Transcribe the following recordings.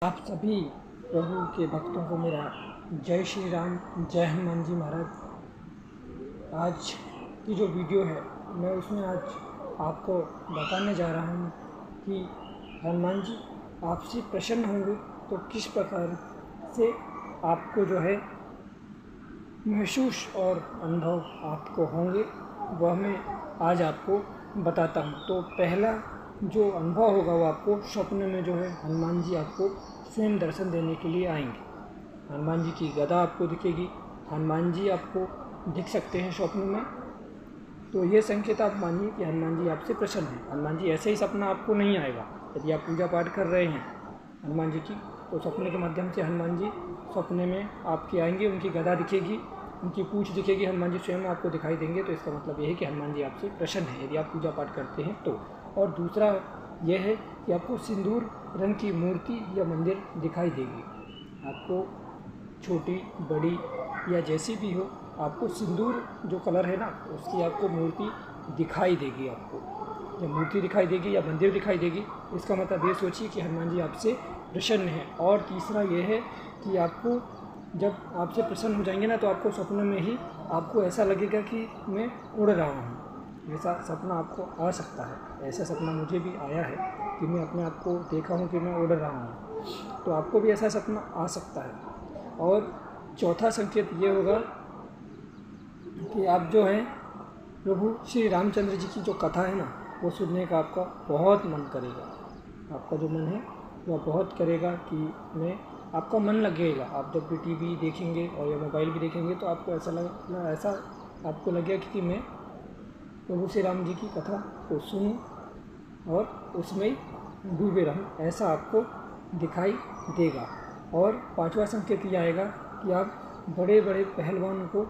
आप सभी प्रभु के भक्तों को मेरा जय श्री राम, जय हनुमान जी महाराज। आज की जो वीडियो है मैं उसमें आज आपको बताने जा रहा हूँ कि हनुमान जी आपसे प्रसन्न होंगे तो किस प्रकार से आपको जो है महसूस और अनुभव आपको होंगे, वह मैं आज आपको बताता हूँ। तो पहला जो अनुभव होगा वो आपको स्वप्न में जो है हनुमान जी आपको स्वयं दर्शन देने के लिए आएंगे। हनुमान जी की गदा आपको दिखेगी, हनुमान जी आपको दिख सकते हैं स्वप्न में। तो ये संकेत आप मानिए कि हनुमान जी आपसे प्रसन्न हैं। हनुमान जी ऐसे ही सपना आपको नहीं आएगा। यदि आप पूजा पाठ कर रहे हैं हनुमान जी की, तो सपने के माध्यम से हनुमान जी सपने में आपके आएंगे, उनकी गदा दिखेगी, उनकी पूँछ दिखेगी, हनुमान जी स्वयं आपको दिखाई देंगे। तो इसका मतलब ये है कि हनुमान जी आपसे प्रसन्न है यदि आप पूजा पाठ करते हैं तो। और दूसरा यह है कि आपको सिंदूर रंग की मूर्ति या मंदिर दिखाई देगी। आपको छोटी बड़ी या जैसी भी हो, आपको सिंदूर जो कलर है ना उसकी आपको मूर्ति दिखाई देगी। आपको या मूर्ति दिखाई देगी या मंदिर दिखाई देगी, इसका मतलब ये सोचिए कि हनुमान जी आपसे प्रसन्न है। और तीसरा यह है कि आपको जब आपसे प्रसन्न हो जाएंगे ना, तो आपको सपने में ही आपको ऐसा लगेगा कि मैं उड़ रहा हूँ। ऐसा सपना आपको आ सकता है। ऐसा सपना मुझे भी आया है कि मैं अपने आप को देखा हूँ कि मैं उड़ रहा हूँ। तो आपको भी ऐसा सपना आ सकता है। और चौथा संकेत ये होगा कि आप जो है प्रभु श्री रामचंद्र जी की जो कथा है ना, वो सुनने का आपका बहुत मन करेगा। आपका जो मन है वह बहुत करेगा कि मैं आपका मन लगेगा। आप जब भी टीवी देखेंगे और या मोबाइल भी देखेंगे तो आपको ऐसा आपको लगेगा कि मैं प्रभु श्री राम जी की कथा को सुनूं और उसमें डूबे रहूं, ऐसा आपको दिखाई देगा। और पांचवा संकेत ये आएगा कि आप बड़े बड़े पहलवान को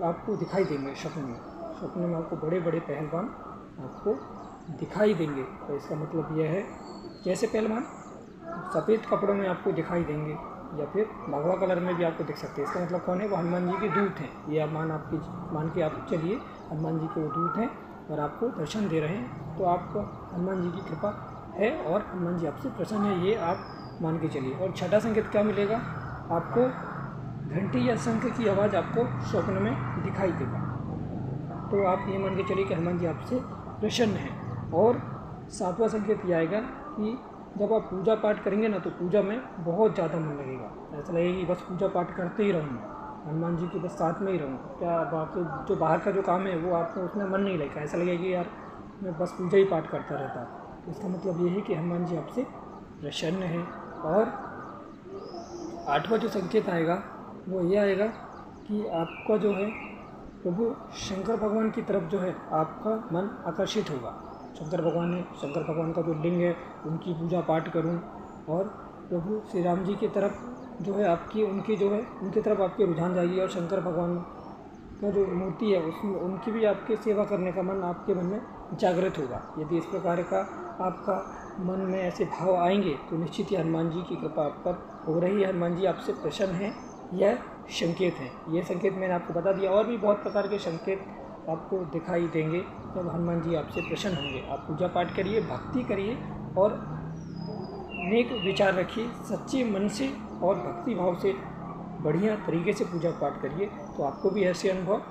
आपको दिखाई देंगे सपने में आपको बड़े बड़े पहलवान आपको दिखाई देंगे। तो इसका मतलब यह है, कैसे पहलवान? सफ़ेद कपड़ों में आपको दिखाई देंगे या फिर भगवा कलर में भी आपको दिख सकते हैं। इसका मतलब कौन है? वो हनुमान जी के दूत हैं। ये आप मान के आप चलिए हनुमान जी के वो दूत हैं और आपको दर्शन दे रहे हैं। तो आपको हनुमान जी की कृपा है और हनुमान जी आपसे प्रसन्न है, ये आप मान के चलिए। और छठा संकेत क्या मिलेगा? आपको घंटी या शंख की आवाज़ आपको स्वप्न में दिखाई देगा। तो आप ये मान के चलिए कि हनुमान जी आपसे प्रसन्न हैं। और सातवां संकेत ये आएगा कि जब आप पूजा पाठ करेंगे ना, तो पूजा में बहुत ज़्यादा मन लगेगा। ऐसा लगेगा कि बस पूजा पाठ करते ही रहूँ, हनुमान जी के बस साथ में ही रहूँ। क्या बाकी जो बाहर का जो काम है वो आपको उसमें मन नहीं लगेगा। ऐसा लगेगा कि यार मैं बस पूजा ही पाठ करता रहता। तो इसका मतलब ये है कि हनुमान जी आपसे प्रसन्न है। और आठवां जो संकेत आएगा वो ये आएगा कि आपका जो है प्रभु शंकर भगवान की तरफ जो है आपका मन आकर्षित होगा। शंकर भगवान है, शंकर भगवान का जो लिंग है उनकी पूजा पाठ करूं और प्रभु श्री राम जी की तरफ जो है उनकी तरफ आपके रुझान जाएगी। और शंकर भगवान का जो मूर्ति है उसमें उनकी भी आपके सेवा करने का मन आपके मन में जागृत होगा। यदि इस प्रकार का आपका मन में ऐसे भाव आएंगे तो निश्चित ही हनुमान जी की कृपा आप पर हो रही है, हनुमान जी आपसे प्रसन्न हैं, यह संकेत है। ये संकेत मैंने आपको बता दिया। और भी बहुत प्रकार के संकेत आपको दिखाई देंगे जब हनुमान जी आपसे प्रसन्न होंगे। आप पूजा पाठ करिए, भक्ति करिए और नेक विचार रखिए, सच्चे मन से और भक्ति भाव से बढ़िया तरीके से पूजा पाठ करिए। तो आपको भी ऐसे अनुभव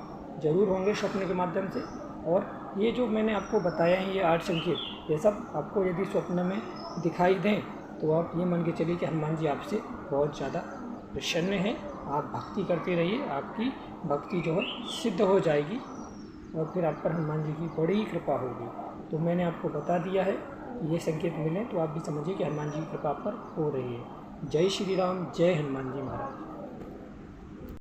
जरूर होंगे स्वप्न के माध्यम से। और ये जो मैंने आपको बताया है ये 8 संकेत, ये सब आपको यदि स्वप्न में दिखाई दें तो आप ये मान के चलिए कि हनुमान जी आपसे बहुत ज़्यादा प्रसन्न हैं। आप भक्ति करते रहिए, आपकी भक्ति जो है सिद्ध हो जाएगी और फिर आप पर हनुमान जी की बड़ी कृपा होगी। तो मैंने आपको बता दिया है, ये संकेत मिले तो आप भी समझिए कि हनुमान जी की कृपा आप पर हो रही है। जय श्री राम, जय हनुमान जी महाराज।